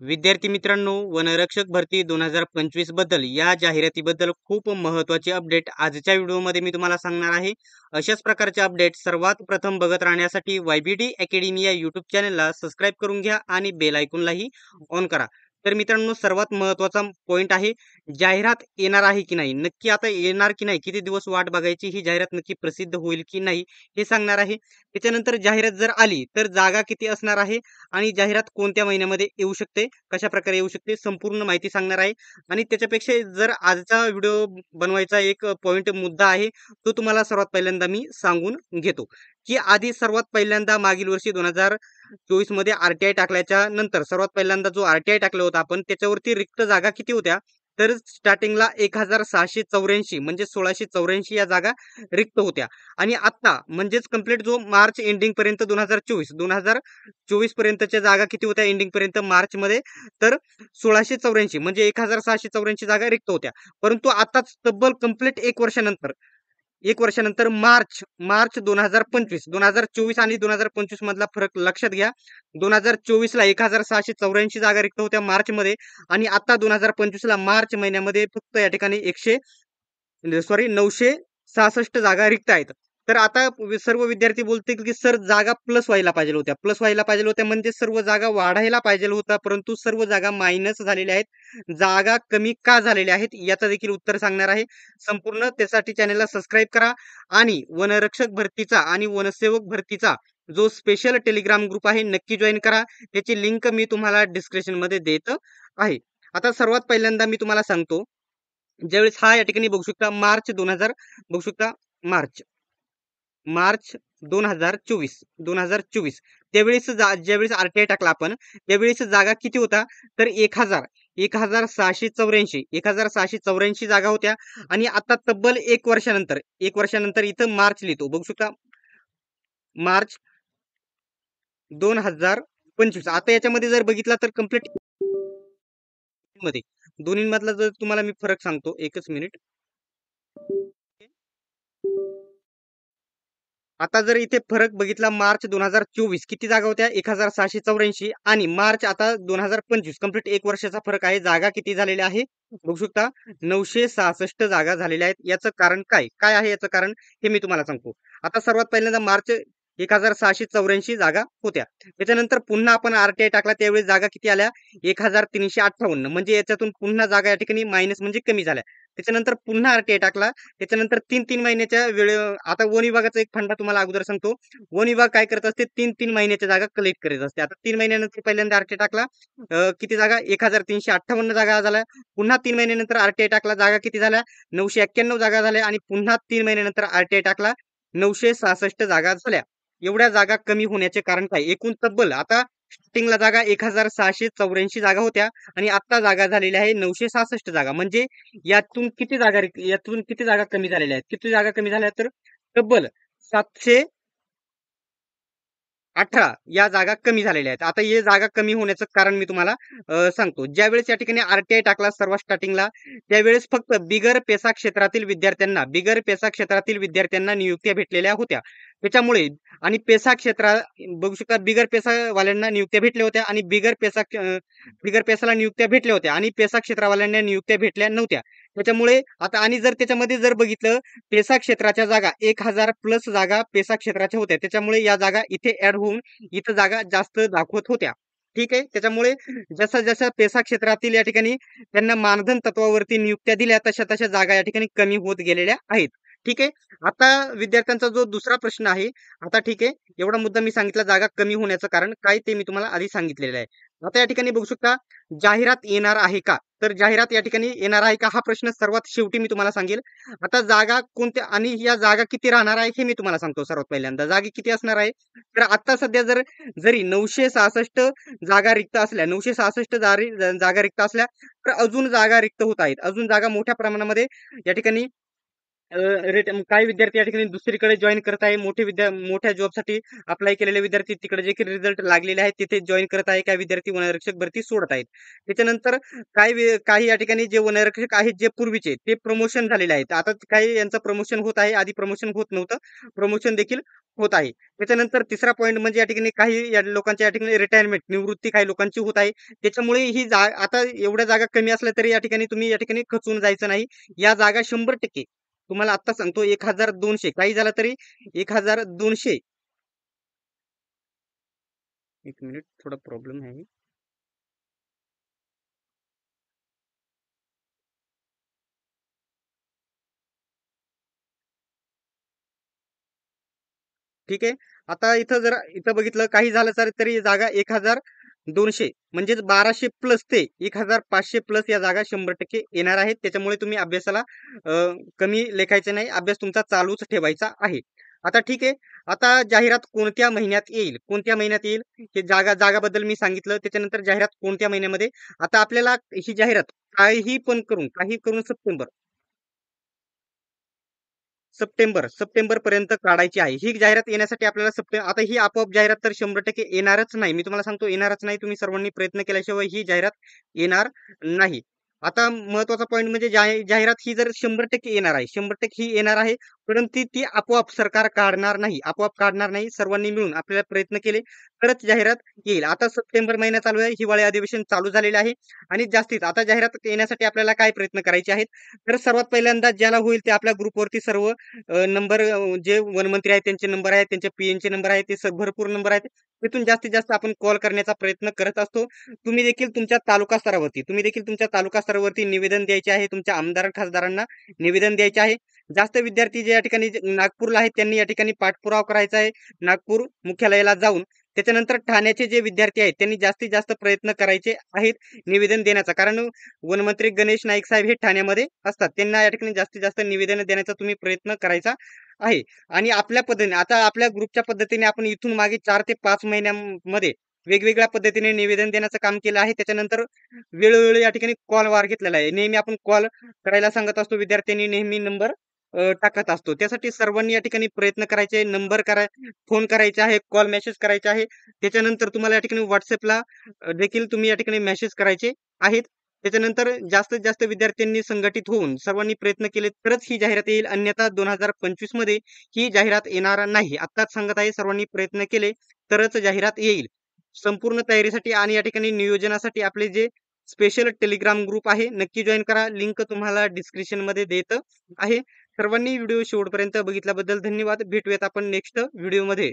विद्यार्थी मित्रांनो, वनरक्षक भरती 2025 बद्दल या जाहिरातीबद्दल खूप महत्त्वाचे अपडेट आजच्या व्हिडिओमध्ये मी तुम्हाला सांगणार आहे. अशाच प्रकारचे अपडेट सर्वात प्रथम बघत राहण्यासाठी YBD अकॅडमी या यूट्यूब चॅनलला सबस्क्राईब करून घ्या आणि बेल आयकॉनलाही ऑन करा. तर मित्रांनो, सर्वात महत्त्वाचा पॉइंट आहे, जाहिरात येणार आहे की नाही. नक्की आता येणार की नाही, किती दिवस वाट बघायची, ही जाहिरात नक्की प्रसिद्ध होईल की नाही हे सांगणार आहे. त्याच्यानंतर जाहिरात जर आली तर जागा किती असणार आहे आणि जाहिरात कोणत्या महिन्यामध्ये येऊ शकते, कशा प्रकारे येऊ शकते, संपूर्ण माहिती सांगणार आहे. आणि त्याच्यापेक्षा जर आजचा व्हिडिओ बनवायचा एक पॉइंट मुद्दा आहे, तो तुम्हाला सर्वात पहिल्यांदा मी सांगून घेतो. की आधी सर्वात पहिल्यांदा मागील वर्षी 2024 मध्ये आरटीआय टाकल्याच्या नंतर सर्वात पहिल्यांदा जो आरटीआय टाकला होता आपण, त्याच्यावरती रिक्त जागा किती होत्या, तर स्टार्टिंगला 1684 म्हणजे 1684 या जागा रिक्त होत्या. आणि आता म्हणजेच कंप्लीट जो मार्च एंडिंग पर्यंत 2024 पर्यंतच्या जागा किती होत्या एंडिंग पर्यंत मार्च मध्ये, तर 1684 म्हणजे 1684 जागा रिक्त होत्या. परंतु आताच तब्बल कंप्लीट एक वर्षानंतर मार्च मार्च 2024 आणि 2025 मधला फरक लक्षात घ्या. 2024 ला 1684 जागा रिक्त होत्या मार्च मध्ये, आणि आता 2025 ला मार्च महिन्यामध्ये फक्त या ठिकाणी 966 जागा रिक्त आहेत. तर आता सर्व विद्यार्थी बोलतील की सर, जागा प्लस व्हायला पाहिजे होत्या म्हणजे सर्व जागा वाढायला पाहिजे होता, परंतु सर्व जागा मायनस झालेल्या आहेत. जागा कमी का झालेल्या आहेत याचं देखील उत्तर सांगणार आहे. संपूर्ण त्यासाठी चॅनलला सबस्क्राईब करा आणि वनरक्षक भरतीचा आणि वनसेवक भरतीचा जो स्पेशल टेलिग्राम ग्रुप आहे नक्की जॉईन करा. त्याची लिंक मी तुम्हाला डिस्क्रिप्शन मध्ये देत आहे. आता सर्वात पहिल्यांदा मी तुम्हाला सांगतो, ज्यावेळेस हा या ठिकाणी बघू शकता मार्च 2000 बघू शकता, मार्च मार्च 2024 त्यावेळेस ज्यावेळेस आरटीआय टाकला आपण, त्यावेळेस जागा किती होता, तर 1684 जागा होत्या. आणि आता तब्बल एक वर्षानंतर इथं मार्च लिहितो, बघू शकता मार्च 2025. आता याच्यामध्ये जर बघितला तर कंप्लीट मध्ये दोन्ही मधला जर तुम्हाला मी फरक सांगतो, एकच मिनिट. आता जर इथे फरक बघितला, मार्च 2024 किती जागा होत्या, 1684, आणि मार्च आता 2025 कंप्लीट एक वर्षाचा फरक आहे. जागा किती झालेल्या आहे, बघू शकता 966 जागा झालेल्या आहेत. याचं कारण काय काय आहे, याचं कारण हे मी तुम्हाला सांगतो. आता सर्वात पहिल्यांदा मार्च 1684 जागा होत्या. त्याच्यानंतर पुन्हा आपण आरटीआय टाकला, त्यावेळेस जागा किती आल्या, 1358, म्हणजे याच्यातून पुन्हा जागा या ठिकाणी मायनस म्हणजे कमी झाल्या. त्याच्यानंतर पुन्हा आरटीआय टाकला, त्याच्यानंतर 3 महिन्याच्या वेळे. आता वन विभागाचा एक फंडा तुम्हाला अगोदर सांगतो. वन विभाग काय करत असते, 3 महिन्याच्या जागा कलेक्ट करीत असते. आता 3 महिन्यानंतर पहिल्यांदा आरटीआय टाकला, किती जागा, 1358 जागा झाल्या. पुन्हा 3 महिन्यानंतर आरटीआय टाकला, जागा किती झाल्या, 991 जागा झाल्या. आणि पुन्हा 3 महिन्यानंतर आरटीआय टाकला, 966 जागा झाल्या. एवढ्या जागा कमी होण्याचे कारण काय, एकूण तब्बल आता स्टार्टिंगला जागा 1684 जागा होत्या आणि आता जागा झालेल्या आहे 966 जागा. म्हणजे यातून किती जागा कमी झालेल्या आहेत, किती जागा कमी झाल्या, तर तब्बल 718 या जागा कमी झालेल्या आहेत. आता हे जागा कमी होण्याचं कारण मी तुम्हाला सांगतो. ज्यावेळेस या ठिकाणी आरटीआय टाकला सर्वात स्टार्टिंगला, त्यावेळेस फक्त बिगर पेसा क्षेत्रातील विद्यार्थ्यांना नियुक्त्या भेटलेल्या होत्या. त्याच्यामुळे आणि पेसा क्षेत्रा बघू शकता, बिगर पेसा वाल्यांना नियुक्त्या भेटल्या होत्या आणि बिगर पेसाला नियुक्त्या भेटल्या होत्या आणि पेसा क्षेत्रावाल्यांना नियुक्त्या भेटल्या नव्हत्या. त्याच्यामुळे आता, आणि जर त्याच्यामध्ये जर बघितलं, पेसा क्षेत्राच्या जागा 1000 प्लस जागा पेसा क्षेत्राच्या होत्या. त्याच्यामुळे या जागा इथे ऍड होऊन इथं जागा जास्त दाखवत होत्या. ठीक आहे. त्याच्यामुळे जसं जसं पेसा क्षेत्रातील या ठिकाणी त्यांना मानधन तत्वावरती नियुक्त्या दिल्या, तशा तशा जागा या ठिकाणी कमी होत गेलेल्या आहेत. ठीक आहे. आता विद्यार्थ्यांचा जो दुसरा प्रश्न आहे, आता ठीक आहे, एवढा मुद्दा मी सांगितला, जागा कमी होण्याचं कारण काय ते मी तुम्हाला आधी सांगितलेलं आहे. आता या ठिकाणी बघू शकता, जाहिरात येणार आहे का, तर जाहिरात या ठिकाणी येणार आहे का, हा प्रश्न सर्वात शेवटी मी तुम्हाला सांगेल. आता जागा कोणत्या आणि या जागा किती राहणार आहे हे मी तुम्हाला सांगतो. सर्वात पहिल्यांदा जागा किती असणार आहे, तर आता सध्या जरी 966 जागा रिक्त असल्या, 966 जागा रिक्त असल्या, तर अजून जागा रिक्त होत आहेत. अजून जागा मोठ्या प्रमाणामध्ये या ठिकाणी काही विद्यार्थी या ठिकाणी दुसरीकडे जॉईन करत आहे. मोठ्या जॉबसाठी अप्लाय केलेले विद्यार्थी तिकडे जे काही रिझल्ट लागलेले आहेत तिथे जॉईन करत आहे. काही विद्यार्थी वनरक्षक भरती सोडत आहेत. त्याच्यानंतर काही या ठिकाणी जे वनरक्षक आहेत, जे पूर्वीचे, ते प्रमोशन झालेले आहेत. आता काही यांचं प्रमोशन होत आहे, आधी प्रमोशन होत नव्हतं, प्रमोशन देखील होत आहे. त्याच्यानंतर तिसरा पॉइंट म्हणजे या ठिकाणी काही या लोकांच्या या ठिकाणी रिटायरमेंट, निवृत्ती काही लोकांची होत आहे. त्याच्यामुळे ही आता एवढ्या जागा कमी असल्या तरी या ठिकाणी तुम्ही या ठिकाणी खचून जायचं नाही. या जागा 100% तुम्हाला आत्ता सांगतो 1200 काही झालं तरी 1200. 1 मिनिट थोडा प्रॉब्लेम आहे. ठीक आहे. आता इथं जर इथं बघितलं काही झालं तर तरी जागा 1200 म्हणजेच 1200 प्लस ते 1500 प्लस या जागा 100% येणार आहेत. त्याच्यामुळे तुम्ही अभ्यासाला अ, कमी लेखायचं नाही. अभ्यास तुमचा चालूच ठेवायचा आहे. आता ठीक आहे. आता जाहिरात कोणत्या महिन्यात येईल? कोणत्या महिन्यात येईल? हे जागाबद्दल मी सांगितलं. त्याच्यानंतर जाहिरात कोणत्या महिन्यामध्ये? आता आपल्याला ही जाहिरात काही करून सप्टेंबरपर्यंत काढायची आहे. ही जाहिरात येण्यासाठी आपल्याला आता ही आपोआप जाहिरात तर 100% येणारच नाही. मी तुम्हाला सांगतो येणारच नाही. तुम्ही सर्वांनी प्रयत्न केल्याशिवाय ही जाहिरात येणार नाही. आता महत्त्वाचा पॉइंट म्हणजे जाहिरात ही जर 100% येणार आहे. 100% ही येणार आहे. परंतु ती आपोआप सरकार काढणार नाही. आपोआप काढणार नाही. सर्वांनी मिळून आपल्याला प्रयत्न केले तरच जाहिरात येईल. आता सप्टेंबर महिना चालू आहे. हिवाळी अधिवेशन चालू झालेले आहे आणि जास्तीत आता जाहिरात येण्यासाठी आपल्याला काय प्रयत्न करायचे आहेत? तर सर्वात पहिल्यांदा ज्याला होईल ते आपल्या ग्रुपवरती सर्व नंबर जे वनमंत्री आहेत त्यांचे नंबर आहेत, त्यांच्या पीएनचे नंबर आहेत, ते भरपूर नंबर आहेत. तिथून जास्तीत जास्त आपण कॉल करण्याचा प्रयत्न करत असतो. तुम्ही देखील तुमच्या तालुका स्तरावरती निवेदन द्यायचे आहे. तुमच्या आमदार, खासदारांना निवेदन द्यायचे आहे. जास्त विद्यार्थी जे या ठिकाणी नागपूरला आहेत त्यांनी या ठिकाणी पाठपुरावा करायचा आहे. नागपूर मुख्यालयाला जाऊन. त्याच्यानंतर ठाण्याचे जे विद्यार्थी आहेत त्यांनी जास्तीत जास्त प्रयत्न करायचे आहेत निवेदन देण्याचा. कारण वनमंत्री गणेश नाईक साहेब हे ठाण्यामध्ये असतात. त्यांना या ठिकाणी जास्तीत जास्त निवेदन देण्याचा तुम्ही प्रयत्न करायचा आहे. आणि आपल्या पद्धतीने आता आपल्या ग्रुपच्या पद्धतीने आपण इथून मागे 4 ते 5 महिन्यांमध्ये वेगवेगळ्या पद्धतीने निवेदन देण्याचं काम केलं आहे. त्याच्यानंतर वेळोवेळी या ठिकाणी कॉल वार घेतलेला आहे. नेहमी आपण कॉल करायला सांगत असतो. विद्यार्थ्यांनी नेहमी नंबर टाकत असतो. त्यासाठी सर्वांनी या ठिकाणी प्रयत्न करायचे, फोन करायचा आहे, कॉल मेसेज करायचा आहे. त्याच्यानंतर तुम्हाला या ठिकाणी WhatsAppला देखील तुम्ही या ठिकाणी मेसेज करायचे आहेत. त्याच्यानंतर जास्तीत जास्त विद्यार्थ्यांनी संघटित होऊन सर्वांनी प्रयत्न केले तरच ही जाहिरात येईल. अन्यथा 2025 मध्ये ही जाहिरात येणार नाही. आत्ताच सांगत आहे सर्वांनी प्रयत्न केले तरच जाहिरात येईल. संपूर्ण तयारीसाठी आणि या ठिकाणी नियोजनासाठी आपले जे स्पेशल टेलिग्राम ग्रुप आहे नक्की जॉइन करा. लिंक तुम्हाला डिस्क्रिप्शनमध्ये देत आहे. सर्वांनी व्हिडिओ शेवटपर्यंत बघितल्याबद्दल धन्यवाद. भेटूयात आपण नेक्स्ट व्हिडिओमध्ये.